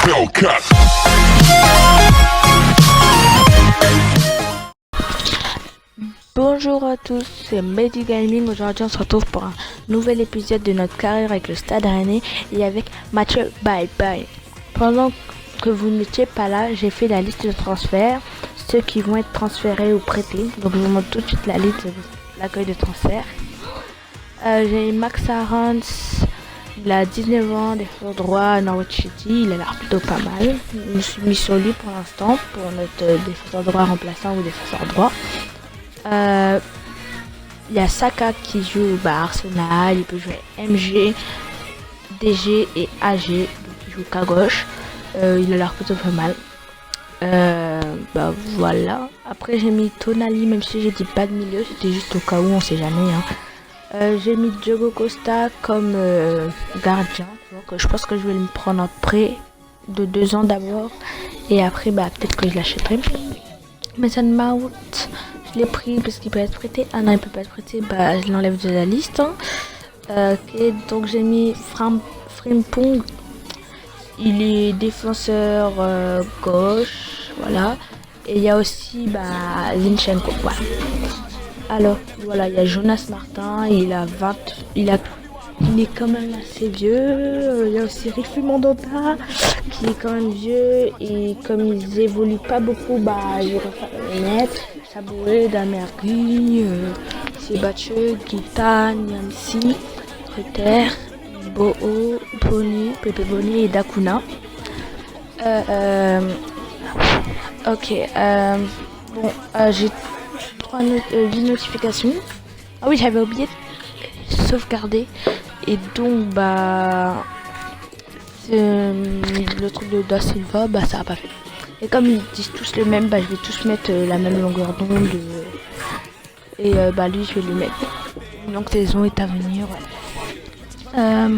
Hellcat. Bonjour à tous, c'est Mehdi Gaming. Aujourd'hui on se retrouve pour un nouvel épisode de notre carrière avec le Stade Rennais et avec Mathieu Bye Bye. Pendant que vous n'étiez pas là, j'ai fait la liste de transferts, ceux qui vont être transférés ou prêtés. Donc je vous montre tout de suite la liste de l'accueil de transfert. J'ai Max Aarons, il a 19 ans, défenseur droit à Norwich City, il a l'air plutôt pas mal. Je me suis mis sur lui pour l'instant pour notre défenseur droit remplaçant ou défenseur droit. Il y a Saka qui joue à Arsenal, il peut jouer MG, DG et AG, donc il joue qu'à gauche. Il a l'air plutôt pas mal. Voilà. Après j'ai mis Tonali, même si j'ai dit pas de milieu, c'était juste au cas où, on sait jamais. J'ai mis Diogo Costa comme gardien, donc je pense que je vais me prendre un prêt de 2 ans d'abord et après peut-être que je l'achèterai. Mason Mount, je l'ai pris parce qu'il peut être prêté. Ah non, il peut pas être prêté, je l'enlève de la liste. Okay, donc j'ai mis Frimpong, il est défenseur gauche, voilà. Et il y a aussi Zinchenko, voilà. Alors voilà, il y a Jonas Martin, il est quand même assez vieux. Il y a aussi Ricky Mandanda qui est quand même vieux et comme ils évoluent pas beaucoup, je vais les mettre. Saboué, Damergui, Sebache, Guitan, Yamsi, Treter, Bo'o, Pony, Pepe Bonnet et Dakuna. J'ai 8 notifications. Ah oui, j'avais oublié de sauvegarder. Et donc, le truc de Da Silva, ça a pas fait. Et comme ils disent tous le même, je vais tous mettre la même longueur d'onde. Et lui, je vais lui mettre. Une longue saison est à venir. Ouais.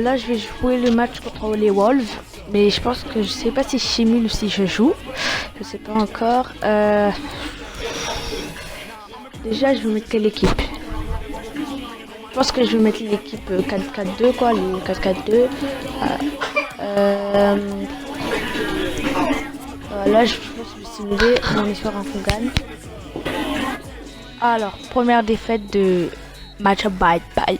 Là, je vais jouer le match contre les Wolves. Mais je pense que je sais pas si je simule ou si je joue. Je sais pas encore. Déjà, je vais mettre quelle équipe? Je pense que je vais mettre l'équipe 4-4-2, quoi, le 4-4-2. Là, je pense que je vais simuler mon histoire qu'on gagne. Alors, première défaite de match Bye Bye.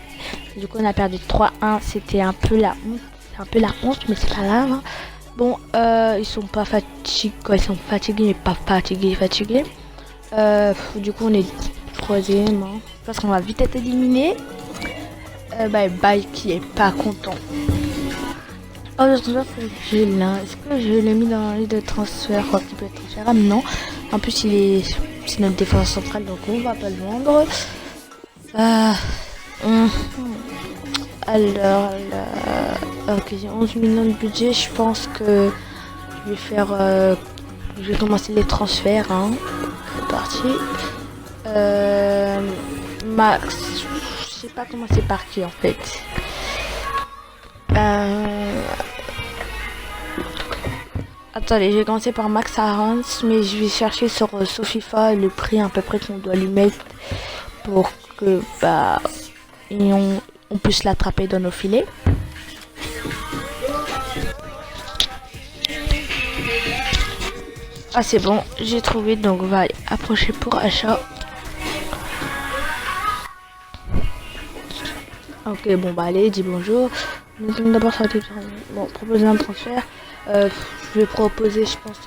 Du coup, on a perdu 3-1. C'était un peu la honte. C'est un peu la honte, mais c'est pas grave. Bon, ils sont pas fatigués. Ils sont fatigués, mais pas fatigués. Du coup, on est 3ème. Je pense qu'on va vite être éliminé. Bye Bye qui est pas content. Oh, le transfert, j'ai là. Est-ce que je l'ai mis dans la liste de transfert qui peut être transférable? Non. En plus, c'est notre défense centrale, donc on va pas le vendre. Alors, j'ai 11 millions de budget. Je pense que je vais faire. Je vais commencer les transferts. C'est parti. Max. Je sais pas commencer par qui en fait. Attendez, je vais commencer par Max Aarons, mais je vais chercher sur Sofifa le prix à peu près qu'on doit lui mettre pour que on puisse l'attraper dans nos filets. Ah c'est bon, j'ai trouvé, donc on va aller approcher pour achat. Ok, allez, dis bonjour. Nous allons d'abord sortir. Bon, proposer un transfert. Je vais proposer, je pense,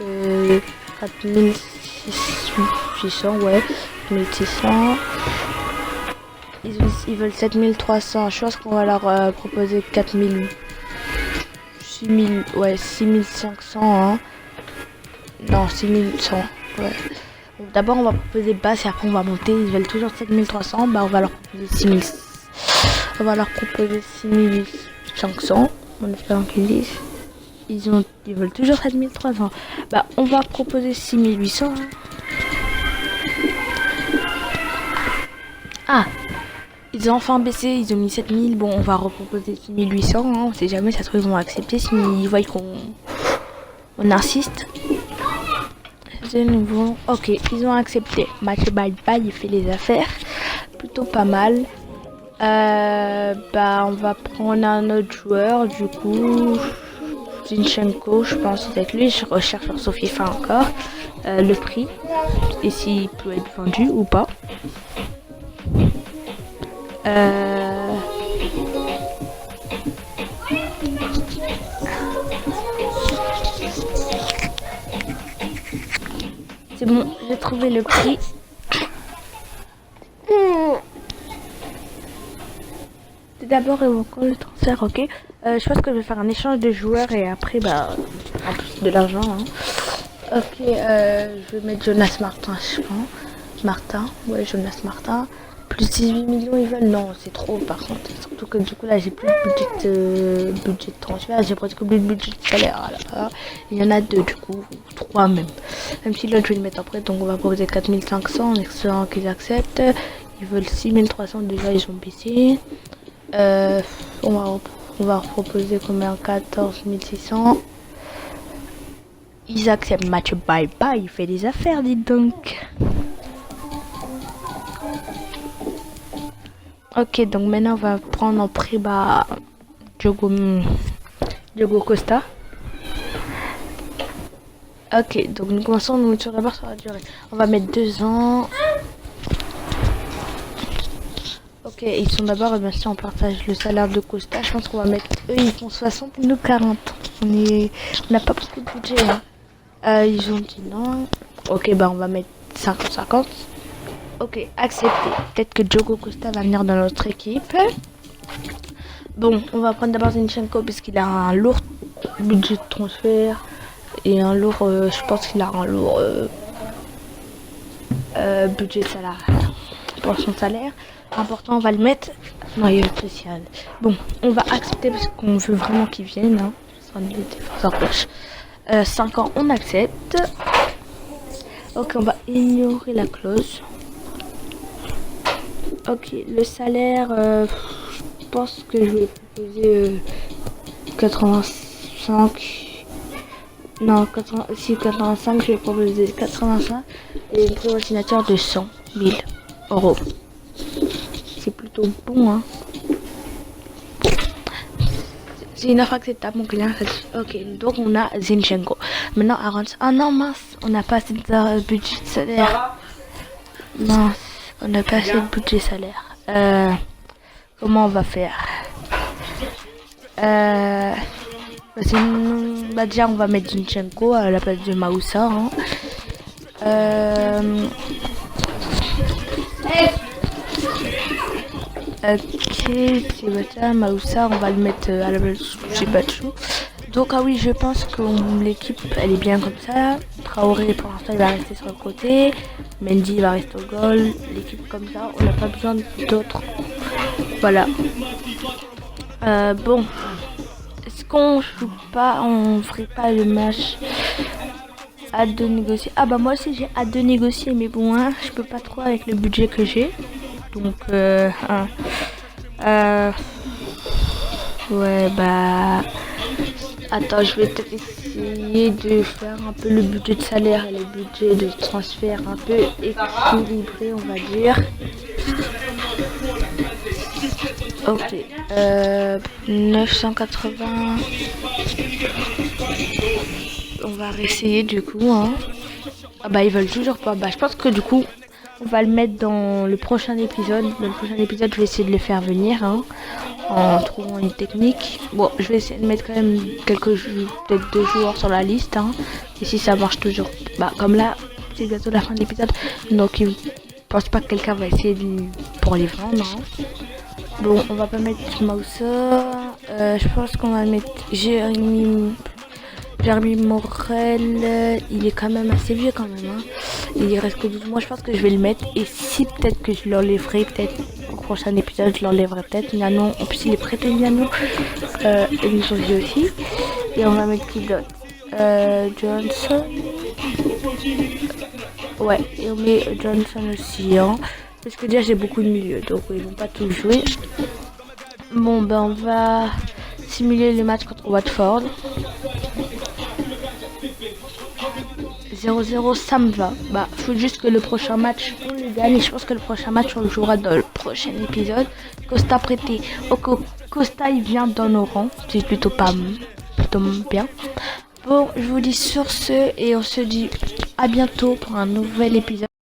4600, ouais, 1600. Ils veulent 7300. Je pense qu'on va leur proposer 4000. 6000, ouais, 6500, Non, 6100, ouais. D'abord, on va proposer basse et après, on va monter. Ils veulent toujours 7300, on va leur proposer 6000. On va leur proposer 6500. En espérant qu'ils disent. Ils veulent toujours 7300. On va proposer 6800. Ah, ils ont enfin baissé, ils ont mis 7000. Bon, on va reproposer 6800. On sait jamais, ça se trouve, ils vont accepter s'ils voient qu'on insiste. C'est nouveau. Ok, ils ont accepté. Match Bye Bye, il fait les affaires. Plutôt pas mal. Bah, on va prendre un autre joueur, du coup, Zinchenko, je pense que c'est avec lui. Je recherche sur son FIFA encore le prix et s'il peut être vendu ou pas. C'est bon, j'ai trouvé le prix. D'abord, et encore le transfert, ok. Je pense que je vais faire un échange de joueurs et après, bah, en plus de l'argent. Hein. Ok, je vais mettre Jonas Martin, je pense. Martin, ouais, Jonas Martin. Plus 18 millions, ils veulent. Non, c'est trop par contre. Surtout que du coup, là, j'ai plus de budget de transfert. J'ai presque plus de budget de salaire. Alors, il y en a deux, du coup, trois même. Même si l'autre, je vais le mettre après. Donc, on va proposer 4500 en espérant qu'ils acceptent. Ils veulent 6300 déjà, ils ont baissé. On va proposer combien? 14 600. Ils acceptent match bye bye. Il fait des affaires, dites donc. Ok, donc maintenant on va prendre en prix bah, Diogo Costa. Ok, donc nous commençons nous sur d'abord sur la durée. On va mettre 2 ans. Ok, ils sont d'abord, bien sûr, on partage le salaire de Costa. Je pense qu'on va mettre, eux, ils font 60, nous 40. On n'a pas beaucoup de budget. Hein. Ils ont dit non. Ok, bah on va mettre 50-50. Ok, accepté. Peut-être que Diogo Costa va venir dans notre équipe. Bon, on va prendre d'abord Zinchenko puisqu'il a un lourd budget de transfert. Et un lourd, je pense qu'il a un lourd budget de salaire pour son salaire. Important, on va le mettre. Maillot spécial. Bon, on va accepter parce qu'on veut vraiment qu'il vienne. Hein. 5 ans, on accepte. Ok, on va ignorer la clause. Ok, le salaire, je pense que je vais proposer 85. Non, 85, je vais proposer 85 et une prime signature de 100 000 euros. C'est plutôt bon, hein. C'est une offre acceptable, mon client. Ok, donc on a Zinchenko. Maintenant, Aaron. Ah non, mince, on n'a pas assez de budget de salaire. Mince, on n'a pas assez de budget salaire. Comment on va faire? Bah déjà, on va mettre Zinchenko à la place de Maussa. Hein. Ok, c'est ça, Maussa, on va le mettre à la place de Bachou. Donc, ah oui, je pense que l'équipe, elle est bien comme ça. Traoré, pour l'instant, il va rester sur le côté. Mendy va rester au goal. L'équipe comme ça, on n'a pas besoin d'autres. Voilà. Bon. Est-ce qu'on joue pas, on ferait pas le match hâte de négocier? Ah bah moi aussi j'ai hâte de négocier, mais bon, hein, je peux pas trop avec le budget que j'ai. Donc, ouais, bah... Attends, je vais peut-être essayer de faire un peu le budget de salaire et le budget de transfert un peu équilibré, on va dire. Ok, 980. On va réessayer du coup. Hein. Ah bah ils veulent toujours pas. Bah je pense que du coup on va le mettre dans le prochain épisode. Dans le prochain épisode, je vais essayer de les faire venir hein, en trouvant une technique. Bon, je vais essayer de mettre quand même peut-être 2 joueurs sur la liste. Hein, et si ça marche toujours, bah comme là, c'est bientôt la fin de l'épisode. Donc je pense pas que quelqu'un va essayer pour les vendre. Hein. Bon, on va pas mettre Maussa. Je pense qu'on va mettre Jérémy Morel. Il est quand même assez vieux quand même. Hein. Il reste que 12 mois. Je pense que je vais le mettre. Et si peut-être que je l'enlèverai, peut-être au prochain épisode, je l'enlèverai peut-être. Miano. En plus, il est prêté Miano. Et ils sont vieux aussi. Et on va mettre qui d'autre Johnson. Ouais, et on met Johnson aussi. Hein. Parce que déjà j'ai beaucoup de milieux, donc ils vont pas tout jouer. Bon ben on va simuler le match contre Watford. 0-0 ça me va. Bah faut juste que le prochain match on le gagne. Et je pense que le prochain match on le jouera dans le prochain épisode. Costa prêté. Costa il vient dans nos rangs. C'est plutôt bien. Bon, je vous dis sur ce et on se dit à bientôt pour un nouvel épisode.